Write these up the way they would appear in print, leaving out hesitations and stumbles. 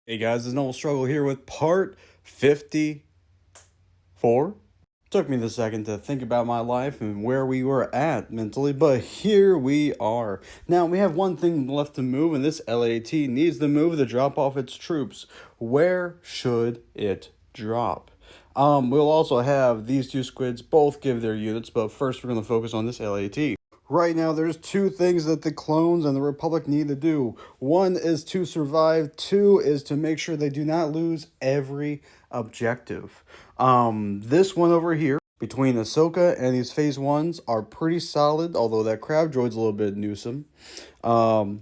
Hey guys, it's Noble Struggle here with part 54. Took me the second to think about my life and where we were at mentally, but here we are. Now we have one thing left to move, and this LAT needs to move to drop off its troops. Where should it drop? We'll also have these two squids both give their units, but first we're going to focus on this LAT. Right now, there's two things that the clones and the Republic need to do. One is to survive. Two is to make sure they do not lose every objective. This one over here, between Ahsoka and these phase ones, are pretty solid, although that crab droid's a little bit newsome.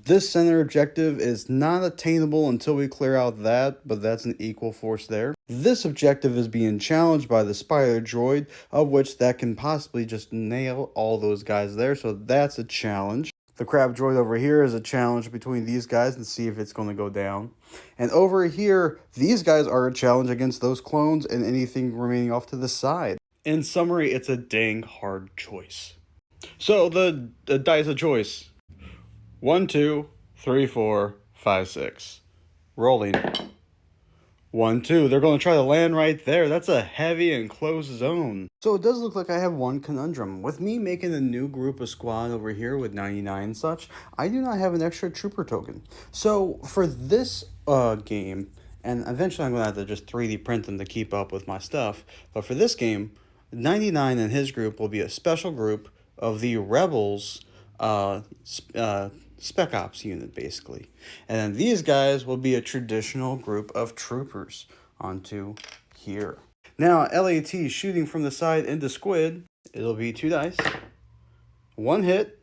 This center objective is not attainable until we clear out that, but that's an equal force there. This objective is being challenged by the spider droid, of which that can possibly just nail all those guys there, so that's a challenge. The crab droid over here is a challenge between these guys and see if it's going to go down. And over here, these guys are a challenge against those clones and anything remaining off to the side. In summary, it's a dang hard choice. So the dice of choice. 1, 2, 3, 4, 5, 6. Rolling. 1, 2. They're going to try to land right there. That's a heavy and close zone. So it does look like I have one conundrum. With me making a new group of squad over here with 99 and such, I do not have an extra trooper token. So for this game, and eventually I'm going to have to just 3D print them to keep up with my stuff, but for this game, 99 and his group will be a special group of the Rebels Spec Ops unit, basically. And then these guys will be a traditional group of troopers onto here. Now, LAT shooting from the side into squid, it'll be 2 dice. 1 hit.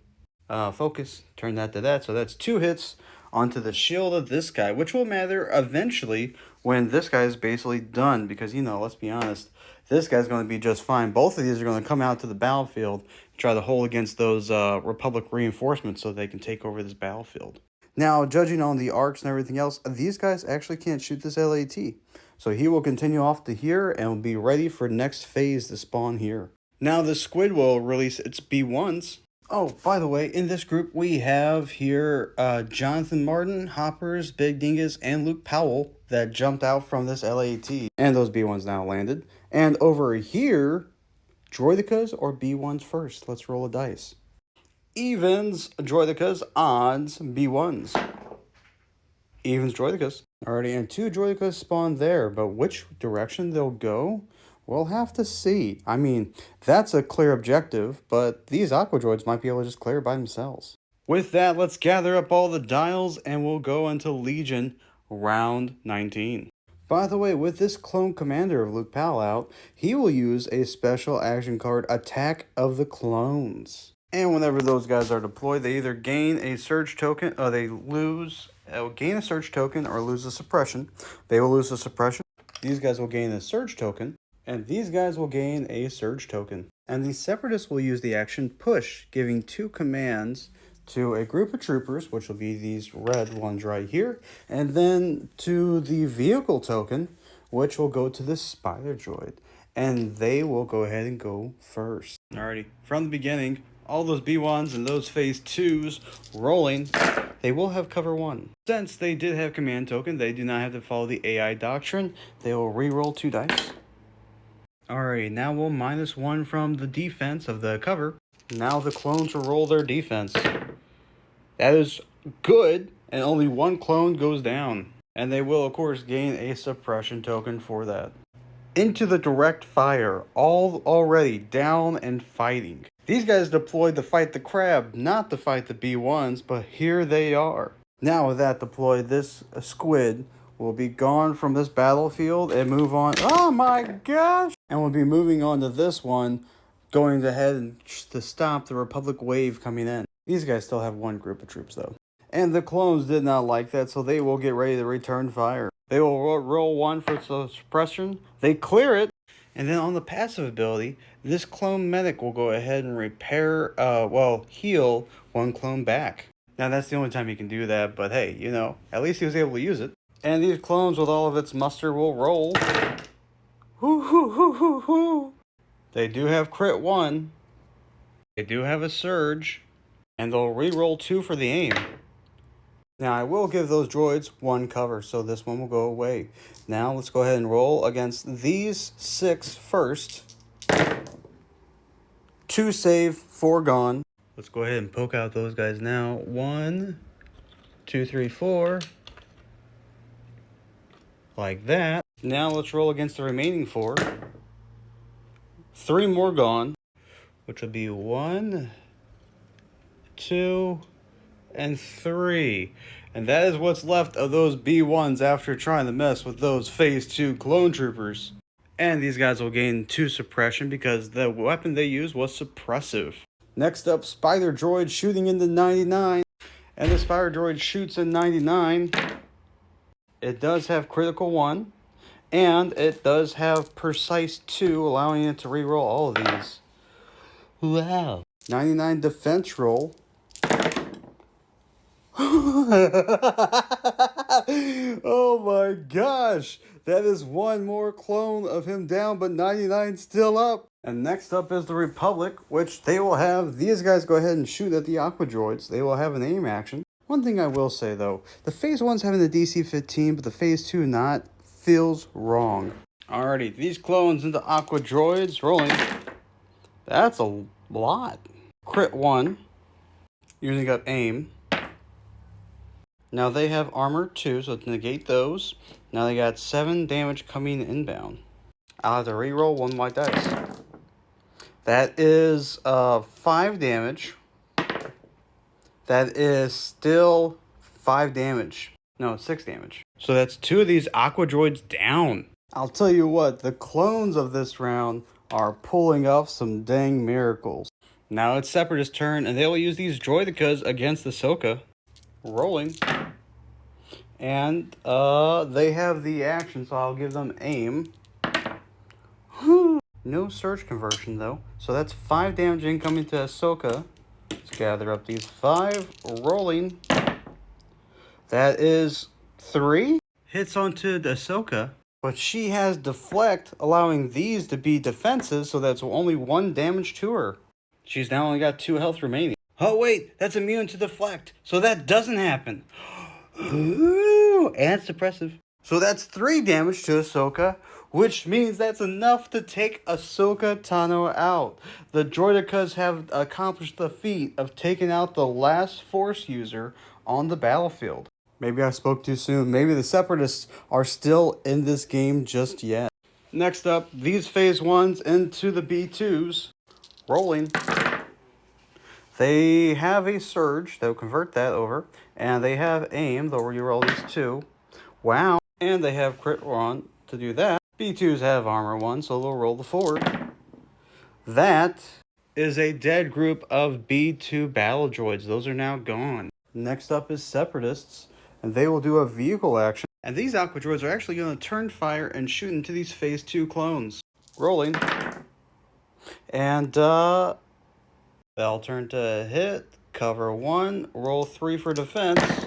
Focus, turn that to that. So that's 2 hits onto the shield of this guy, which will matter eventually when this guy is basically done. Because, you know, let's be honest, this guy's going to be just fine. Both of these are going to come out to the battlefield and try to hold against those Republic reinforcements so they can take over this battlefield. Now, judging on the arcs and everything else, these guys actually can't shoot this LAT. So he will continue off to here and will be ready for next phase to spawn here. Now the squid will release its B1s. Oh, by the way, in this group we have here Jonathan Martin, Hoppers, Big Dingus, and Luke Powell that jumped out from this LAT. And those B1s now landed. And over here, Droidekas or B1s first. Let's roll a dice. Evens, Droidekas, odds, B1s. Evens, Droidekas. Alrighty, and 2 Droidekas spawned there, but which direction they'll go? We'll have to see. I mean, that's a clear objective, but these Aqua Droids might be able to just clear by themselves. With that, let's gather up all the dials and we'll go into Legion round 19. By the way, with this clone commander of Luke Powell out, he will use a special action card, Attack of the Clones. And whenever those guys are deployed, they either gain a surge token, or they gain a surge token or lose a suppression. They will lose a suppression. These guys will gain a surge token. And these guys will gain a surge token. And the Separatists will use the action Push, giving 2 commands to a group of troopers, which will be these red ones right here, and then to the vehicle token, which will go to the spider droid. And they will go ahead and go first. Alrighty, from the beginning, all those B1s and those phase 2s rolling, they will have cover 1. Since they did have command token, they do not have to follow the AI doctrine. They will re-roll 2 dice. Alright, now we'll -1 from the defense of the cover. Now the clones will roll their defense. That is good, and only 1 clone goes down. And they will, of course, gain a suppression token for that. Into the direct fire, all already down and fighting. These guys deployed to fight the crab, not to fight the B1s, but here they are. Now with that deployed, this squid will be gone from this battlefield and move on. Oh my gosh! And we'll be moving on to this one, going ahead and to stop the Republic wave coming in. These guys still have 1 group of troops though. And the clones did not like that, so they will get ready to return fire. They will roll 1 for suppression. They clear it. And then on the passive ability, this clone medic will go ahead and repair, heal 1 clone back. Now that's the only time he can do that, but hey, you know, at least he was able to use it. And these clones with all of its muster will roll. Hoo hoo hoo hoo hoo. They do have crit 1. They do have a surge. And they'll re-roll 2 for the aim. Now, I will give those droids one cover, so this one will go away. Now, let's go ahead and roll against these 6 first. 2 save, 4 gone. Let's go ahead and poke out those guys now. 1, 2, 3, 4. Like that. Now, let's roll against the remaining 4. 3 more gone, which will be 1, 2, and 3. And that is what's left of those B1s after trying to mess with those Phase 2 clone troopers. And these guys will gain 2 suppression because the weapon they used was suppressive. Next up, Spider Droid shooting into 99. And the Spider Droid shoots in 99. It does have critical 1. And it does have precise 2, allowing it to reroll all of these. Wow. 99 defense roll. Oh my gosh. That is 1 more clone of him down, but 99 still up. And next up is the Republic, which they will have these guys go ahead and shoot at the Aqua Droids. They will have an aim action. One thing I will say though, the Phase 1's having the DC 15, but the Phase 2 not, feels wrong. Alrighty, these clones into Aqua Droids rolling. That's a lot. Crit 1, using up aim. Now they have armor 2, so to negate those. Now they got 7 damage coming inbound. I'll have to reroll 1 white dice. That is 5 damage. That is still 5 damage. No, 6 damage. So that's 2 of these Aqua Droids down. I'll tell you what, the clones of this round are pulling off some dang miracles. Now it's Separatist turn, and they will use these Droidicas against the Ahsoka. Rolling. And they have the action, so I'll give them aim. No surge conversion though. So that's 5 damage incoming to Ahsoka. Let's gather up these 5. Rolling. That is 3. Hits onto the Ahsoka. But she has deflect, allowing these to be defenses, so that's only 1 damage to her. She's now only got 2 health remaining. Oh wait, that's immune to deflect. So that doesn't happen. Ooh, and suppressive. So that's 3 damage to Ahsoka, which means that's enough to take Ahsoka Tano out. The Droidicas have accomplished the feat of taking out the last Force user on the battlefield. Maybe I spoke too soon. Maybe the Separatists are still in this game just yet. Next up, these Phase 1s into the B2s. Rolling. They have a surge. They'll convert that over. And they have aim. They'll reroll these 2. Wow. And they have crit 1 to do that. B2s have armor 1, so they'll roll the 4. That is a dead group of B2 battle droids. Those are now gone. Next up is Separatists. And they will do a vehicle action. And these Aqua Droids are actually going to turn fire and shoot into these Phase 2 clones. Rolling. And they'll turn to hit, cover 1, roll 3 for defense.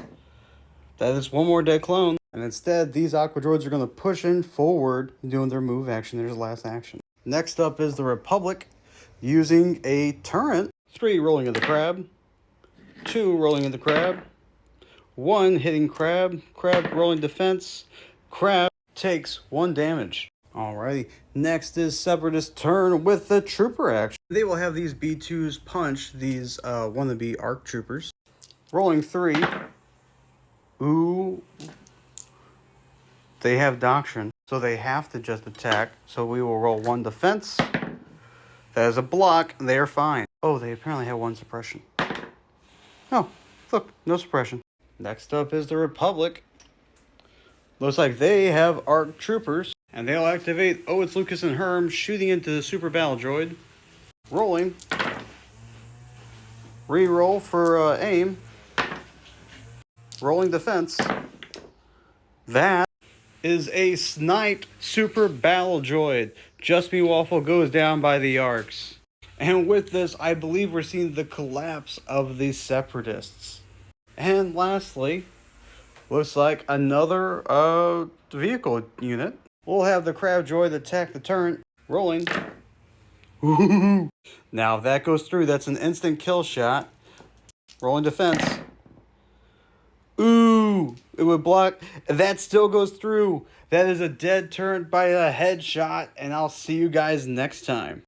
That is 1 more dead clone. And instead, these Aqua Droids are going to push in forward, doing their move action, their last action. Next up is the Republic, using a turret. 3 rolling in the crab. 2 rolling in the crab. 1 hitting crab. Crab rolling defense. Crab takes 1 damage. Alrighty, next is Separatist turn with the trooper action. They will have these B2s punch these wannabe ARC troopers. Rolling 3. Ooh. They have Doctrine, so they have to just attack. So we will roll 1 defense. That is a block, they are fine. Oh, they apparently have 1 suppression. Oh, look, no suppression. Next up is the Republic. Looks like they have ARC troopers. And they'll activate, oh, it's Lucas and Herm shooting into the Super Battle Droid. Rolling. Reroll for aim. Rolling defense. That is a sniped Super Battle Droid. Just Me Waffle goes down by the arcs. And with this, I believe we're seeing the collapse of the Separatists. And lastly, looks like another vehicle unit. We'll have the Crab Droid attack the turret. Rolling. Ooh. Now, if that goes through, that's an instant kill shot. Rolling defense. Ooh, it would block. That still goes through. That is a dead turn by a headshot, and I'll see you guys next time.